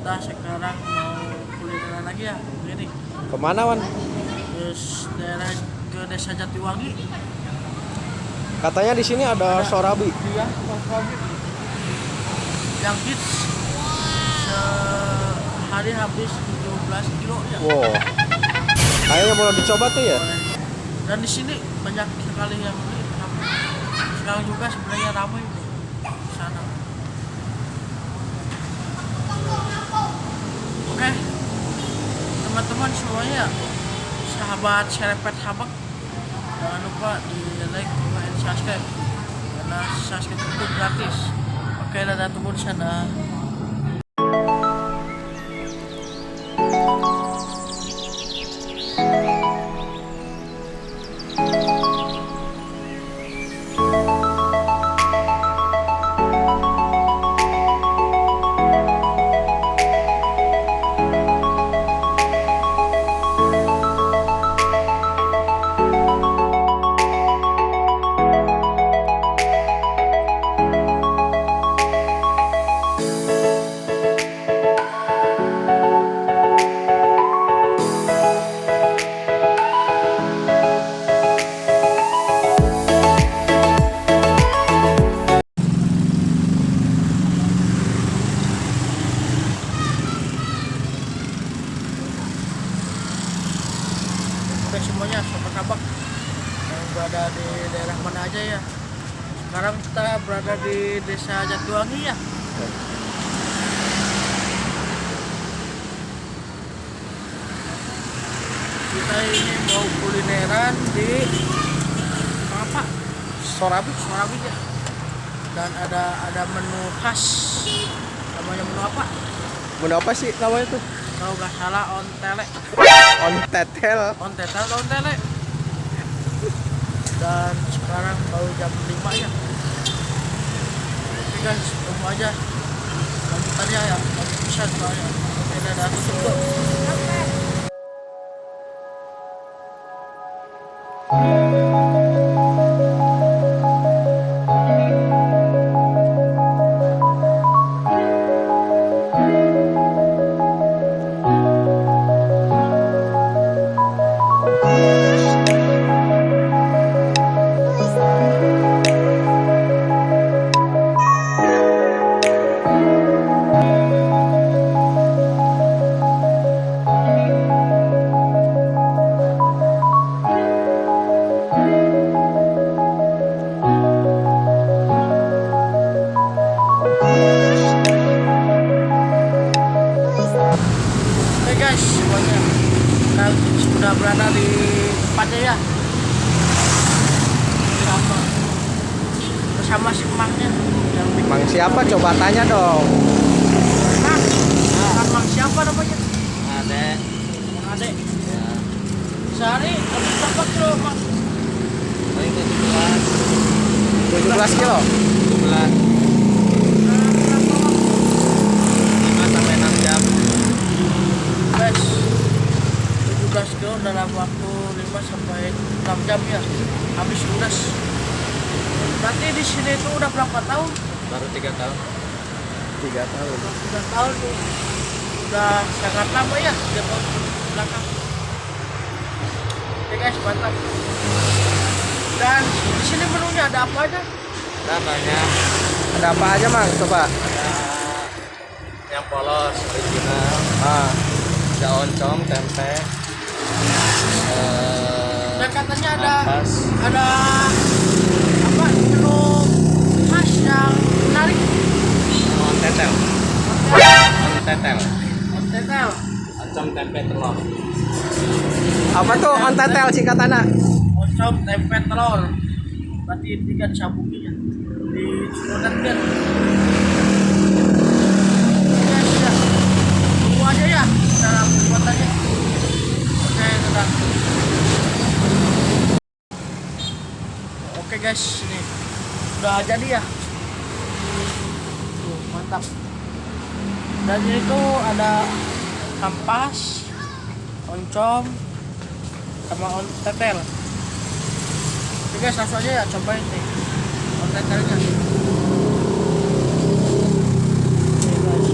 kita sekarang mau kulineran lagi ya. Begini. Kemana, Wan? Ke desa Jatiwangi. Katanya di sini ada sorabi. Iya, sorabi. Yang hits sehari habis 17 kilo ya. Wow. Kayaknya mau dicoba tuh ya. Dan di sini banyak sekali yang beli. Sekarang juga sebenarnya ramai di sana. Oke, teman-teman semuanya, sahabat Serepet Habak, jangan lupa di like, comment, dan subscribe karena subscribe itu gratis. Oke, dadah, tunggu di sana. Oke semuanya, sobat Habak yang berada di daerah mana aja ya. Sekarang kita berada di desa Jatiwangi ya. Kita ini mau kulineran di apa? Sorabi. Sorabi ya. Dan ada menu khas. Namanya menu apa? Menu apa sih namanya tuh? Kalau nggak salah ontele. Ontetel. Ontetel atau ontele. Dan sekarang baru jam 5 ya. Oke guys, tunggu aja lanjutannya ya. Nanti bisa soalnya. Oke, dadah, tutup. Oke guys, semuanya kita sudah berada di tempatnya ya. Bersama si Emangnya yang bikin. Mang siapa? Coba tanya dong. Emang siapa namanya? Ade. Ade. Sehari habis berapa kilo Emang? Paling 17 kilo. 17. 5 sampai 6 jam. Guys, 17 kilo dalam waktu 5 sampai 6 jam ya. Habis lunas. Berarti di sini itu udah berapa tahun? Baru 3 tahun. 3 tahun. 3 tahun tuh. Udah sangat lama ya, 3 tahun belakang. Oke guys, mantap. Dan di sini menunya ada apa aja? Ada banyak. Ada apa aja, Mang? Coba. Ada yang polos original, ada oncom, tempe, Dan katanya ampas. ada apa menu khas yang menarik. Ontetel, ontetel, Ontetel. oncom, tempe, telur. Apa tuh ontetel singkatannya? Oncom, tempe, telur. Berarti tiga disambunginya. Disambungkan. Guys ya. Tunggu aja ya cara pembuatannya. Oke, sudah. Oke guys, ini udah jadi ya. Tuh, mantap. Dan ini tuh ada ampas, oncom, sama ontetel. Oke guys, langsung aja ya cobain nih ontetelnya. Oke guys.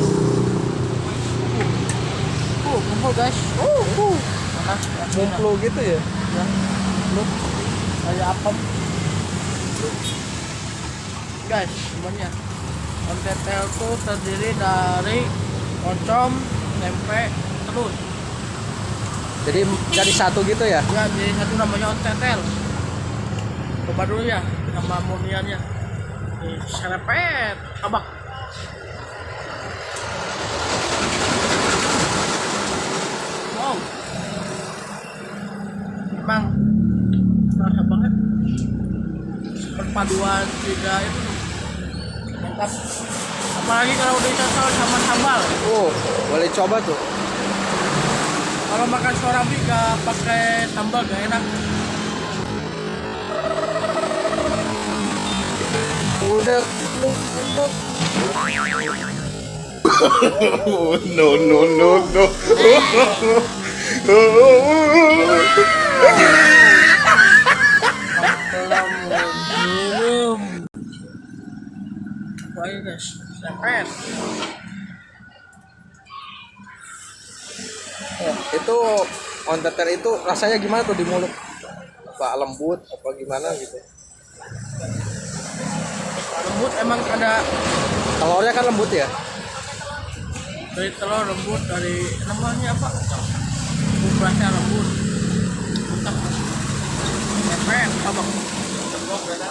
apel guys. Panas. Mumplu gitu ya. Ya. Loh, kayak apem. Guys, semuanya. Ontetel tuh terdiri dari oncom, tempe, telur. Jadi jadi satu gitu ya. Ya, jadi satu namanya ontetel. Coba dulu ya nama murniannya. Serepet, abak. Wow. Emang terasa banget. Perpaduan tiga itu mantap. Apalagi kalau dicocol sama sambal. Boleh coba tuh. Kalau makan sorabi gak pakai sambal gak enak. Udah. No, no, no, no. Belum. Baik guys, serepet. Itu ontetel itu rasanya gimana tuh di mulut? Apa lembut apa gimana gitu? Lembut emang ada Telurnya kan lembut ya? dari telur lembut, dari namanya apa? Ukurannya lembut. Mantap. Serepet, abang. Tepuk dada.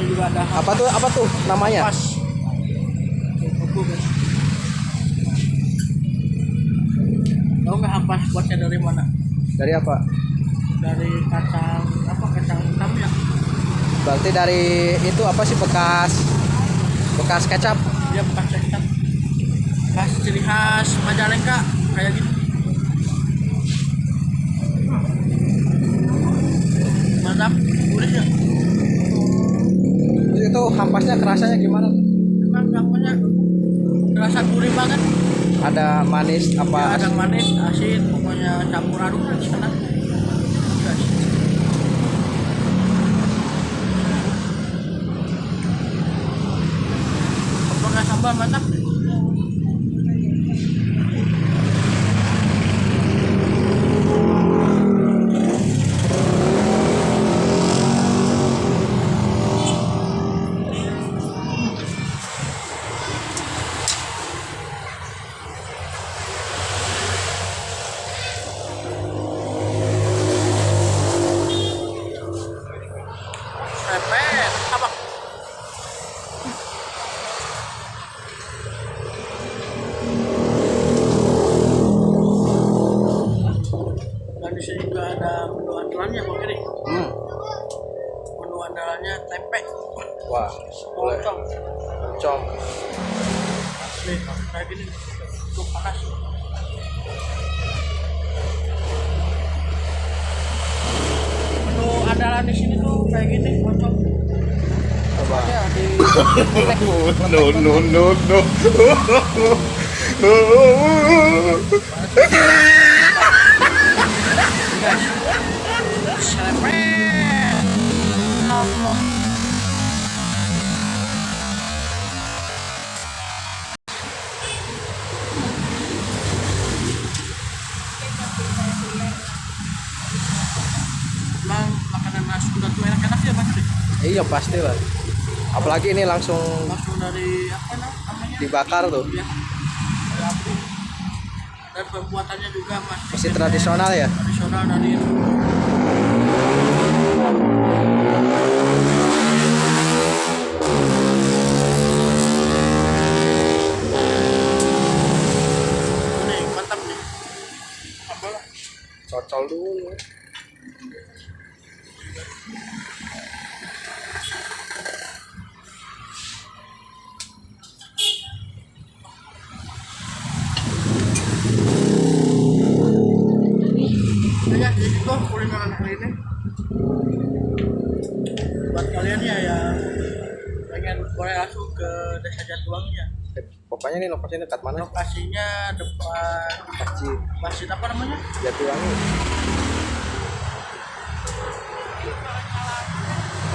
Juga ada Apa tuh namanya? pas. Tahu nggak ampas buatnya dari mana? Dari apa? Dari kacang apa? Kacang hitam ya? Berarti dari itu apa sih bekas kecap? Dia bekas kacang. Bekas ciri khas Majalengka kayak gitu. Mantap, gurih ya. Itu hampasnya kerasanya gimana? Memang namanya terasa gurih banget. Ada manis Ya, apa? ada manis, asin, pokoknya campur aduk di sana. Guys. Apakah sambal mantap? Serepet, abang. Dan di sini juga ada menu andalannya Bang Eri. Menu andalannya tempe. Wah, boleh. Oncom. Oncom. Nih, kayak gini. Tuh panas. Menu andalan di sini tuh kayak gini, oncom. Coba. Ya, di No, no, no, no. serepet. Emang makanan nasi kuda tuh enak-enak ya Mas? Iya pasti lah. Apalagi ini langsung Langsung dari apa namanya? dibakar tuh. Ya, dari api. Dan pembuatannya juga Masih tradisional ya? tradisional dari nih mantap nih. Sambal. Cocol dulu. Ya, jadi itu kulineran hari ini buat kalian ya pengen boleh langsung ke Desa Jatiwangi ya. Pokoknya nih lokasinya dekat mana? Lokasinya depan Masjid masjid apa namanya? Jatiwangi.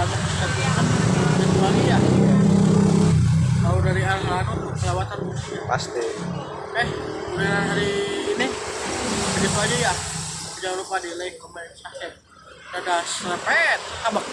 Banyak Jatiwangi ya. Kalau dari Al-Lanut kelewatan mungkin ya. Pasti. Udah hari ini begitu aja ya. Jangan lupa di like, comment, subscribe. Dadah, serempet, abang.